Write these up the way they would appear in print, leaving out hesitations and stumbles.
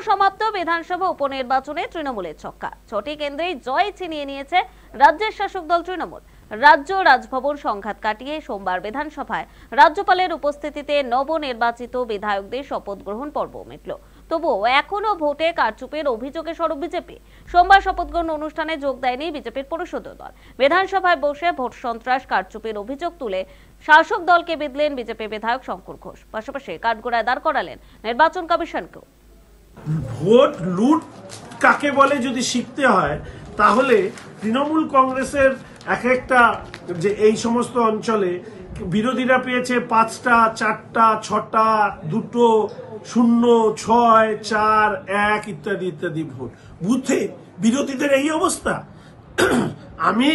সমাপ্ত বিধানসভা উপনির্বাচনে তৃণমূলের ছক্কা, ৬টি কেন্দ্রেই জয় ছিনিয়ে নিয়েছে রাজ্যের শাসক দল তৃণমূল। রাজ্য রাজভবন সংঘাত কাটিয়ে সোমবার বিধানসভায় রাজ্যপালের উপস্থিতিতে নবনির্বাচিত বিধায়কদের শপথ গ্রহণ পর্ব মিটল। তবুও এখনো ভোটে কারচুপির অভিযোগে সরব বিজেপি। সোমবার শপথ গ্রহণ অনুষ্ঠানে যোগ দেয়নি বিজেপির পরিষদীয় দল। বিধানসভায় বসে ভোট সন্ত্রাস কারচুপির অভিযোগ তুলে শাসক দলকে বিঁধলেন বিজেপি বিধায়ক শঙ্কর ঘোষ। পাশাপাশি কাঠগড়ায় দাঁড় করালেন নির্বাচন কমিশনকেও। ভোট লুট কাকে বলে যদি শিখতে হয়, তাহলে তৃণমূল কংগ্রেসের একটা যে এই সমস্ত অঞ্চলে বিরোধীরা পেয়েছে ৫টা, ৪টা, ৬টা, ২টো, ০, ৬, ৪, ১ ইত্যাদি ইত্যাদি ভোট বুথে বিরোধীদের এই অবস্থা। আমি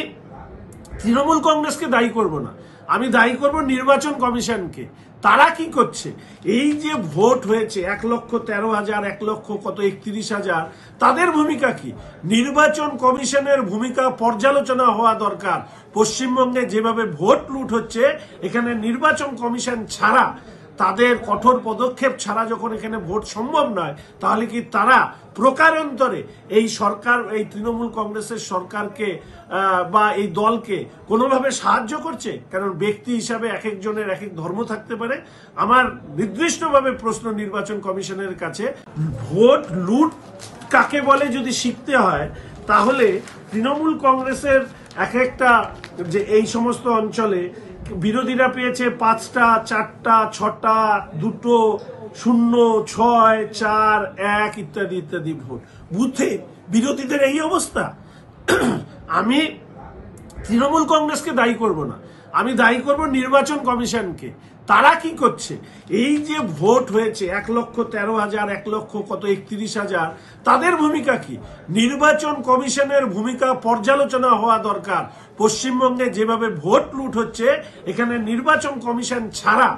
তৃণমূল কংগ্রেসকে দায়ী করব না, আমি দায়ী করব নির্বাচন কমিশনকে। তারা কি করছে? এই যে ভোট হয়েছে ১,১৩,০০০, ১,৩১,০০০, তাদের ভূমিকা কি? নির্বাচন কমিশনের ভূমিকা পর্যালোচনা হওয়া দরকার। পশ্চিমবঙ্গে যেভাবে ভোট লুট হচ্ছে, এখানে নির্বাচন কমিশন ছাড়া, তাদের কঠোর পদক্ষেপ ছাড়া যখন এখানে ভোট সম্ভব নয়, তাহলে কি তারা প্রকারান্তরে এই সরকার, এই তৃণমূল কংগ্রেসের সরকারকে বা এই দলকে কোনোভাবে সাহায্য করছে? কারণ ব্যক্তি হিসাবে এক একজনের এক এক ধর্ম থাকতে পারে। আমার নির্দিষ্টভাবে প্রশ্ন নির্বাচন কমিশনের কাছে, ভোট লুট কাকে বলে যদি শিখতে হয়, তাহলে তৃণমূল কংগ্রেসের একটা যে এই সমস্ত অঞ্চলে বিরোধীরা পেয়েছে ৫টা, ৪টা, ৬টা, ২টো, ০, ৬, ৪, ১ ইত্যাদি ইত্যাদি ভোট বুথে বিরোধীদের এই অবস্থা। আমি তৃণমূল কংগ্রেসকে দায়ী করব না, আমি দায়ী করব নির্বাচন কমিশনকে। তারা কি করছে? এই যে ভোট হয়েছে ১,১৩,০০০, ১,৩১,০০০, তাদের ভূমিকা কি? নির্বাচন কমিশনের ভূমিকা পর্যালোচনা হওয়া দরকার। পশ্চিমবঙ্গে যেভাবে ভোট লুট হচ্ছে, এখানে নির্বাচন কমিশন ছাড়া,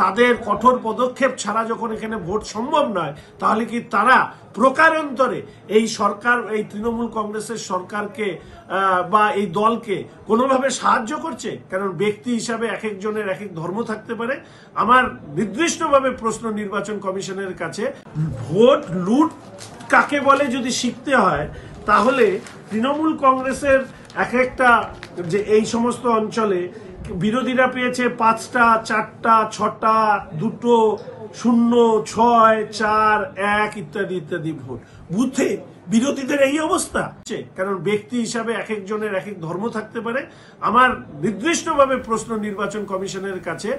তাদের কঠোর পদক্ষেপ ছাড়া যখন এখানে ভোট সম্ভব নয়, তাহলে কি তারা প্রকারান্তরে এই সরকার, এই তৃণমূল কংগ্রেসের সরকারকে বা এই দলকে কোনোভাবে সাহায্য করছে? কারণ ব্যক্তি হিসাবে এক একজনের এক এক ধর্ম থাকতে পারে। আমার নির্দিষ্টভাবে প্রশ্ন নির্বাচন কমিশনের কাছে, ভোট লুট কাকে বলে যদি শিখতে হয়, তাহলে তৃণমূল কংগ্রেসের একটা যে এই সমস্ত অঞ্চলে বিরোধীরা পেয়েছে ৫টা, ৪টা, ৬টা, ২টো, ০, ৬, ৪, ১ ইত্যাদি ইত্যাদি ভোট বুথে বিরোধীদের এই অবস্থা। কারণ ব্যক্তি হিসাবে এক একজনের এক এক ধর্ম থাকতে পারে। আমার নির্দিষ্টভাবে প্রশ্ন নির্বাচন কমিশনের কাছে।